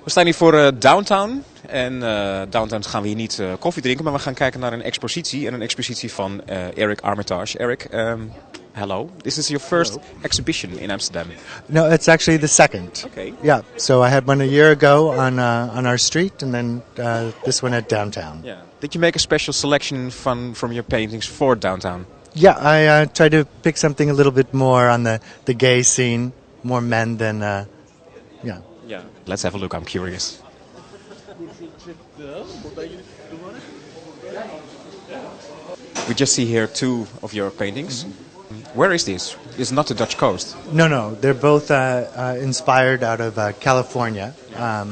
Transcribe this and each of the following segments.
We staan hier voor Downtown. En Downtown gaan we hier niet koffie drinken, maar we gaan kijken naar een expositie. En een expositie van Eric Armitage. Eric, hello. This is your first exhibition in Amsterdam. No, it's actually the second. Okay. Yeah, so I had one a year ago on our street, and then this one at Downtown. Yeah. Did you make a special selection from your paintings for Downtown? Yeah, I tried to pick something a little bit more on the gay scene, more men than, yeah. Yeah. Let's have a look, I'm curious. We just see here two of your paintings. Where is this? It's not the Dutch coast. No, they're both inspired out of California.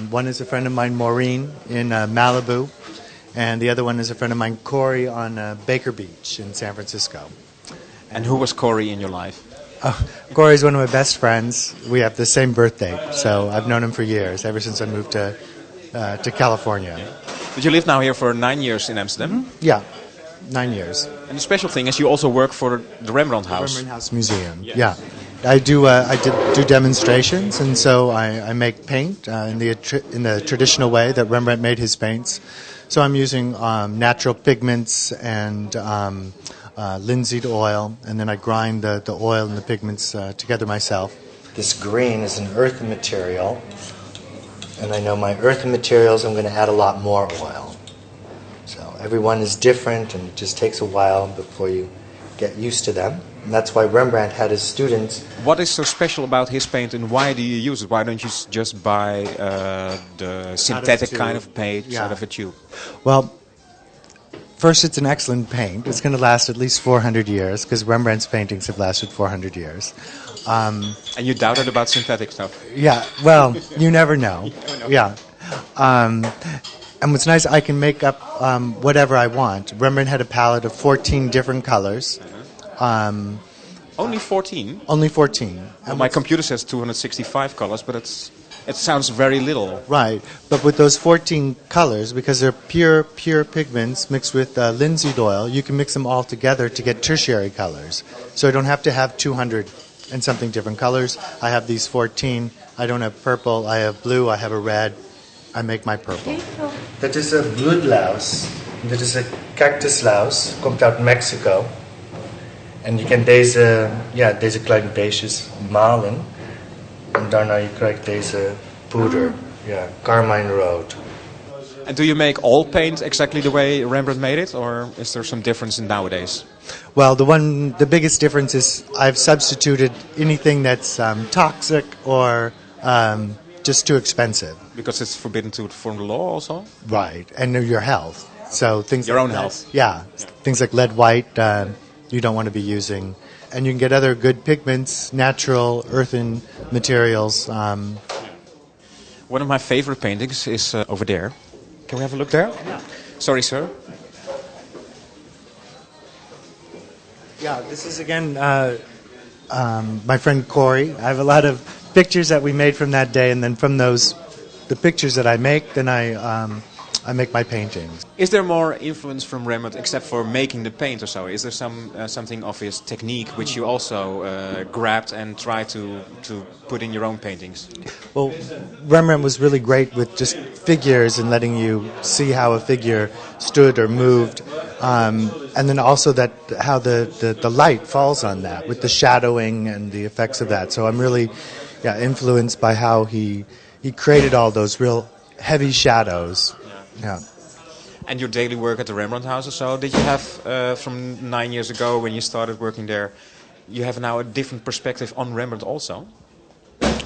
One is a friend of mine, Maureen, in Malibu, and the other one is a friend of mine, Corey, on Baker Beach in San Francisco. And who was Corey in your life? Corey's one of my best friends. We have the same birthday, so I've known him for years, ever since I moved to California. But you live now here for 9 years in Amsterdam? Mm-hmm. Yeah, 9 years. And the special thing is you also work for the Rembrandt House. Rembrandt House Museum, Yes. yeah. I do demonstrations, and so I make paint in the traditional way that Rembrandt made his paints. So I'm using natural pigments and linseed oil, and then I grind the oil and the pigments together myself. This green is an earthen material, and I know my earthen materials I'm going to add a lot more oil. So everyone is different, and it just takes a while before you get used to them. And that's why Rembrandt had his students. What is so special about his paint, and why do you use it? Why don't you just buy the synthetic kind of paint out of a tube? Well, first, it's an excellent paint. It's going to last at least 400 years, because Rembrandt's paintings have lasted 400 years. And you doubted about synthetic stuff? Yeah, well, you never know. Yeah. And what's nice, I can make up whatever I want. Rembrandt had a palette of 14 different colors. Only 14? Only 14. Well, my computer says 265 colors, but it sounds very little. Right, but with those 14 colors, because they're pure pigments mixed with linseed oil, you can mix them all together to get tertiary colors. So I don't have to have 200 and something different colors. I have these 14. I don't have purple. I have blue. I have a red. I make my purple. Dat is een bloedluis. Dit is een cactuslaus. Komt uit Mexico. En je kan deze kleine beestjes malen. En daarna je krijgt deze poeder. Ja, Carmine Road. And do you make all paint exactly the way Rembrandt made it, or is there some difference in nowadays? Well, the biggest difference is I've substituted anything that's toxic or just too expensive. Because it's forbidden from the law also? Right, and your health. So things your like own that, health. Yeah, things like lead white you don't want to be using. And you can get other good pigments, natural, earthen materials. One of my favorite paintings is over there. Can we have a look there? Yeah. Sorry, sir. Yeah, this is again my friend Corey. I have a lot of pictures that we made from that day, and then from the pictures that I make, then I make my paintings. Is there more influence from Rembrandt except for making the paint or so? Is there something of his technique which you also grabbed and tried to put in your own paintings? Well, Rembrandt was really great with just figures and letting you see how a figure stood or moved. And then also how the light falls on that with the shadowing and the effects of that. So I'm really influenced by how he created all those real heavy shadows. Yeah. And your daily work at the Rembrandt House or so, did you have, from 9 years ago when you started working there, you have now a different perspective on Rembrandt also?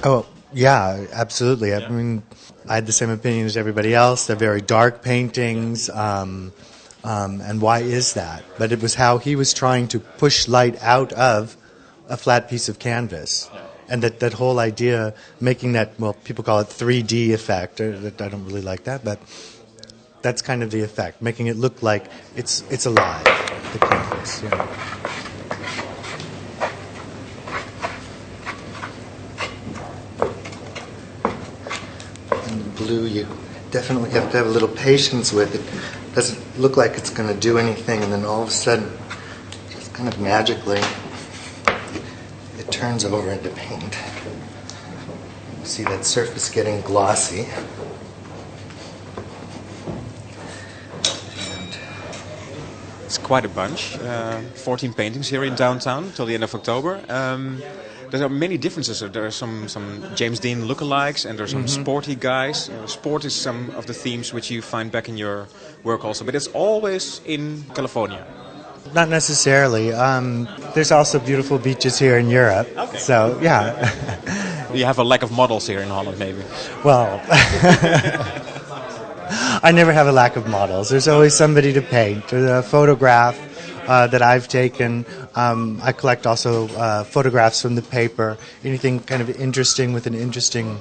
Oh, yeah, absolutely. Yeah. I mean, I had the same opinion as everybody else. They're very dark paintings, and why is that? But it was how he was trying to push light out of a flat piece of canvas. Yeah. And that whole idea, making that, well, people call it 3D effect. I don't really like that, but that's kind of the effect, making it look like it's alive, the canvas. Yeah. And the blue, you definitely have to have a little patience with it. It doesn't look like it's going to do anything, and then all of a sudden, just kind of magically, it turns over into paint. You see that surface getting glossy. It's quite a bunch. 14 paintings here in downtown till the end of October. There are many differences. There are some James Dean lookalikes, and there are some sporty guys. Sport is some of the themes which you find back in your work also, but it's always in California. Not necessarily. There's also beautiful beaches here in Europe. Okay. So, yeah. You have a lack of models here in Holland, maybe. Well, I never have a lack of models. There's always somebody to paint. There's a photograph that I've taken. I collect also photographs from the paper. Anything kind of interesting with an interesting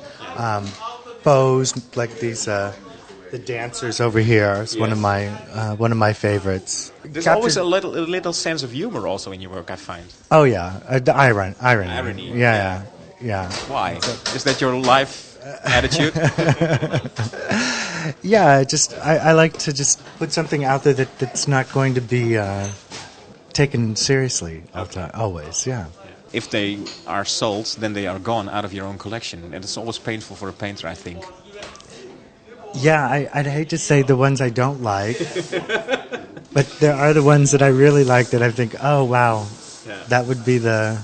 pose, like these. The dancers over here is one of my favorites. There's always a little sense of humor also in your work, I find. Oh yeah, the irony. Irony. Yeah. Why? Is that your life attitude? Yeah, I like to just put something out there that's not going to be taken seriously always. Yeah. If they are sold, then they are gone out of your own collection, and it's always painful for a painter, I think. Yeah, I'd hate to say the ones I don't like, but there are the ones that I really like that I think, oh wow, that would be the...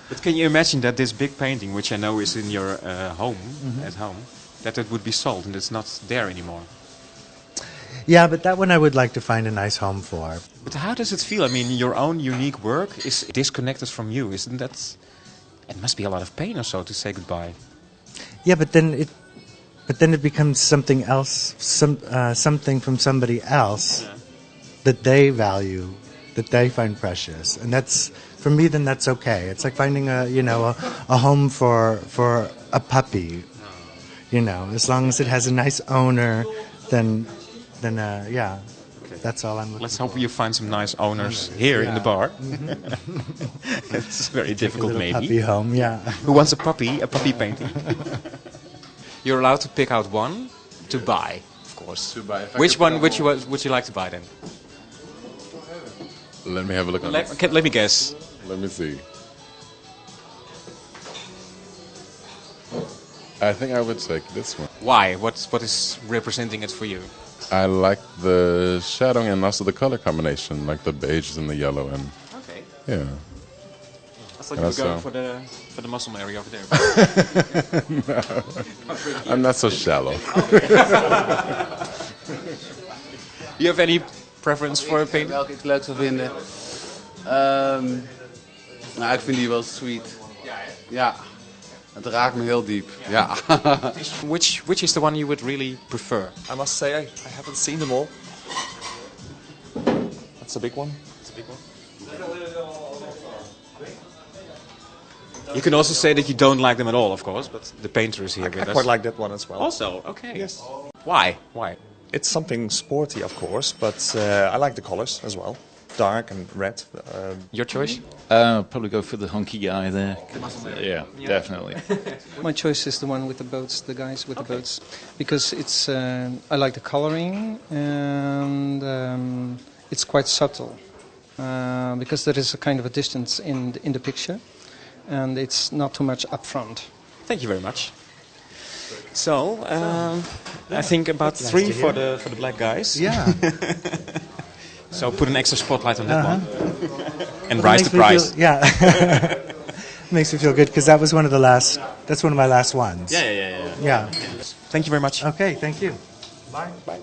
But can you imagine that this big painting, which I know is in your home, at home, that it would be sold and it's not there anymore? Yeah, but that one I would like to find a nice home for. But how does it feel? I mean, your own unique work is disconnected from you, isn't that... It must be a lot of pain or so to say goodbye. Yeah, but then it becomes something else, something from somebody else that they value, that they find precious, and that's for me. Then that's okay. It's like finding a home for a puppy. As long as it has a nice owner, then yeah. Okay. That's all I'm looking Let's for. hope you find some nice owners here in the bar. It's very difficult, Take a little maybe. puppy home, yeah. Who wants a puppy? A puppy painting. You're allowed to pick out one to buy, of course. To buy. Which one would you like to buy then? Let me have a look on this. Let me guess. Let me see. I think I would take this one. Why? What is representing it for you? I like the shadowing and also the color combination, like the beige and the yellow, and Okay. yeah. I thought you were going for the muscle area over there. No, I'm not so shallow. You have any preference for a painting? Welke ik leuk zou vinden? Nou, ik vind die wel sweet. Ja, het raakt me heel diep. Ja. Which is the one you would really prefer? I must say I haven't seen them all. That's a big one. It's a big one. You can also say that you don't like them at all, of course, but the painter is here I with us. quite like that one as well. Also, okay. Yes. Why? Why? It's something sporty, of course, but I like the colors as well. Dark and red. Your choice? Probably go for the hunky guy there. Yeah, definitely. My choice is the one with the boats, the guys with the boats, because it's I like the coloring and it's quite subtle because there is a kind of a distance in the picture, and it's not too much upfront. Thank you very much. So, I think about 3 for the black guys. Yeah. So put an extra spotlight on that one, and rise the price. Makes me feel good because that was one of the last. That's one of my last ones. Yeah. Yeah. Thank you very much. Okay. Thank you. Bye. Bye.